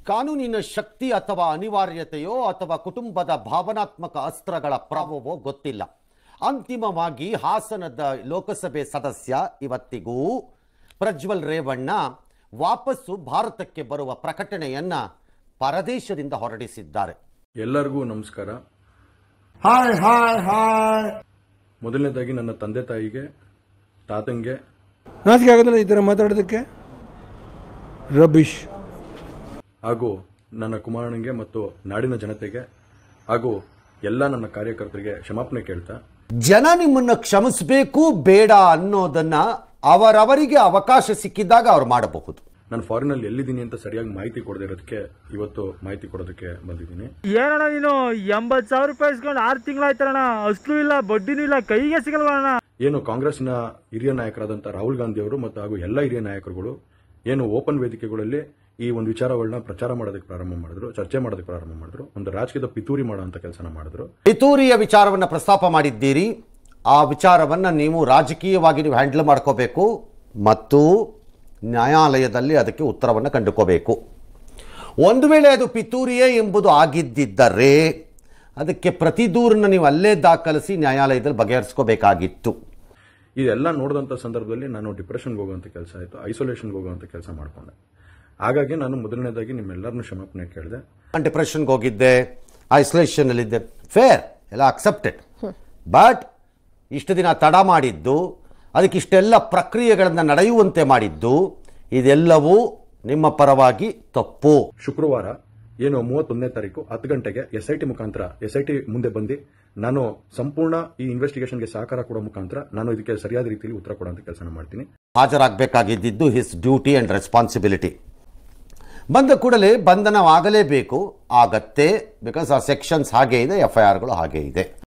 ಕಾನೂನಿನ ಶಕ್ತಿ ಅಥವಾ ಅನಿವಾರ್ಯತೆಯೋ ಅಥವಾ ಕುಟುಂಬದ ಭಾವನಾತ್ಮಕ ಅಸ್ತ್ರಗಳ ಪ್ರಭಾವವೋ ಗೊತ್ತಿಲ್ಲ. ಅಂತಿಮವಾಗಿ ಹಾಸನದ ಲೋಕಸಭೆ ಸದಸ್ಯ ಇವತ್ತಿಗೂ ಪ್ರಜ್ವಲ್ ರೇವಣ್ಣ ವಾಪಸ್ಸು ಭಾರತಕ್ಕೆ ಬರುವ ಪ್ರಕಟಣೆಯನ್ನ ಪರದೇಶದಿಂದ ಹೊರಡಿಸಿದ್ದಾರೆ. ಎಲ್ಲರಿಗೂ ನಮಸ್ಕಾರ. Hi hi hi. ಮೊದಲನೇದಾಗಿ ನನ್ನ ತಂದೆ ತಾಯಿಗೆ, ತಾತಂಗೆ ನಾಚಿಕೆ ಆಗೋದಿಲ್ಲ ಈ ಥರ ಮಾತಾಡೋದಕ್ಕೆ. ರಬೀಶ್ ಹಾಗೂ ನನ್ನ ಕುಮಾರನಿಗೆ ಮತ್ತು ನಾಡಿನ ಜನತೆಗೆ ಹಾಗೂ ಎಲ್ಲ ನನ್ನ ಕಾರ್ಯಕರ್ತರಿಗೆ ಕ್ಷಮಾಪಣೆ ಕೇಳ್ತಾ, ಜನ ನಿಮ್ಮನ್ನ ಕ್ಷಮಿಸಬೇಕು ಬೇಡ ಅನ್ನೋದನ್ನ ಅವರವರಿಗೆ ಅವಕಾಶ ಸಿಕ್ಕಿದಾಗ ಅವ್ರು ಮಾಡಬಹುದು. ನಾನು ಫಾರಿನಲ್ಲಿ ಎಲ್ಲಿದ್ದೀನಿ ಅಂತ ಸರಿಯಾಗಿ ಮಾಹಿತಿ ಕೊಡದೇ ಇರೋದಕ್ಕೆ ಇವತ್ತು ಮಾಹಿತಿ ಕೊಡೋದಕ್ಕೆ ಬಂದಿದ್ದೀನಿ. ಏನಣ್ಣ ನೀನು 80,000 ರೂಪಾಯಿ ಇಸ್ಕೊಂಡು 6 ತಿಂಗಳಾಯ್ತಣ್ಣ, ಅಸ್ಲು ಇಲ್ಲ ಬಡ್ಡಿನೂ ಇಲ್ಲ, ಕೈಗೆ ಸಿಗಲ್ವಣ್ಣ. ಏನು ಕಾಂಗ್ರೆಸ್ನ ಹಿರಿಯ ನಾಯಕರಾದಂಥ ರಾಹುಲ್ ಗಾಂಧಿ ಅವರು ಮತ್ತು ಹಾಗೂ ಎಲ್ಲ ಹಿರಿಯ ನಾಯಕರುಗಳು ಏನು ಓಪನ್ ವೇದಿಕೆಗಳಲ್ಲಿ ಈ ಒಂದು ವಿಚಾರಗಳನ್ನ ಪ್ರಚಾರ ಮಾಡೋದಕ್ಕೆ ಪ್ರಾರಂಭ ಮಾಡಿದ್ರು, ಚರ್ಚೆ ಮಾಡೋದಕ್ಕೆ ಪ್ರಾರಂಭ ಮಾಡಿದ್ರು, ಒಂದು ರಾಜಕೀಯದ ಪಿತೂರಿ ಮಾಡುವಂತ ಕೆಲಸನ ಮಾಡಿದ್ರು. ಪಿತೂರಿಯ ವಿಚಾರವನ್ನ ಪ್ರಸ್ತಾಪ ಮಾಡಿದ್ದೀರಿ. ಆ ವಿಚಾರವನ್ನ ನೀವು ರಾಜಕೀಯವಾಗಿ ನೀವು ಹ್ಯಾಂಡಲ್ ಮಾಡ್ಕೋಬೇಕು ಮತ್ತು ನ್ಯಾಯಾಲಯದಲ್ಲಿ ಅದಕ್ಕೆ ಉತ್ತರವನ್ನು ಕಂಡುಕೋಬೇಕು. ಒಂದು ವೇಳೆ ಅದು ಪಿತೂರಿಯೇ ಎಂಬುದು ಆಗಿದ್ದರೆ ಅದಕ್ಕೆ ಪ್ರತಿ ದೂರನ್ನು ನೀವು ಅಲ್ಲೇ ದಾಖಲಿಸಿ ನ್ಯಾಯಾಲಯದಲ್ಲಿ ಬಗೆಹರಿಸ್ಕೋಬೇಕಾಗಿತ್ತು. ಇದೆಲ್ಲ ನೋಡಿದಂಥ ಸಂದರ್ಭದಲ್ಲಿ ನಾನು ಡಿಪ್ರೆಷನ್ಗೆ ಹೋಗುವಂಥ ಕೆಲಸ ಆಯಿತು, ಐಸೋಲೇಷನ್ಗೆ ಹೋಗುವಂಥ ಕೆಲಸ ಮಾಡಿಕೊಂಡೆ. ಹಾಗಾಗಿ ನಾನು ಮೊದಲನೇದಾಗಿ ನಿಮ್ಮೆಲ್ಲರನ್ನೂ ಕ್ಷಮಾಪಣೆ ಕೇಳಿದೆ. ನಾನು ಡಿಪ್ರೆಷನ್ಗೆ ಹೋಗಿದ್ದೆ, ಐಸೋಲೇಷನ್ನಲ್ಲಿದ್ದೆ, ಫೇರ್, ಎಲ್ಲ ಅಕ್ಸೆಪ್ಟೆಡ್. ಬಟ್ ಇಷ್ಟು ದಿನ ತಡ ಮಾಡಿದ್ದು, ಅದಕ್ಕಿಷ್ಟೆಲ್ಲ ಪ್ರಕ್ರಿಯೆಗಳನ್ನು ನಡೆಯುವಂತೆ ಮಾಡಿದ್ದು, ಇದೆಲ್ಲವೂ ನಿಮ್ಮ ಪರವಾಗಿ ತಪ್ಪು. ಶುಕ್ರವಾರ ಏನು 31ನೇ ತಾರೀಕು 10 ಗಂಟೆಗೆ SIT ಮುಖಾಂತರ SIT ಮುಂದೆ ಬಂದು ನಾನು ಸಂಪೂರ್ಣ ಈ ಇನ್ವೆಸ್ಟಿಗೇಷನ್ಗೆ ಸಹಕಾರ ಕೊಡೋ ಮುಖಾಂತರ ನಾನು ಇದಕ್ಕೆ ಸರಿಯಾದ ರೀತಿಯಲ್ಲಿ ಉತ್ತರ ಕೊಡುವಂಥ ಕೆಲಸ ಮಾಡ್ತೀನಿ. ಹಾಜರಾಗಬೇಕಾಗಿದ್ದು ಹಿಸ್ ಡ್ಯೂಟಿ ಆ್ಯಂಡ್ ರೆಸ್ಪಾನ್ಸಿಬಿಲಿಟಿ. ಬಂದ ಕೂಡಲೇ ಬಂಧನವಾಗಲೇಬೇಕು, ಆಗತ್ತೆ. ಬಿಕಾಸ್ ಆ ಸೆಕ್ಷನ್ಸ್ ಹಾಗೇ ಇದೆ, FIRಗಳು ಹಾಗೇ ಇದೆ.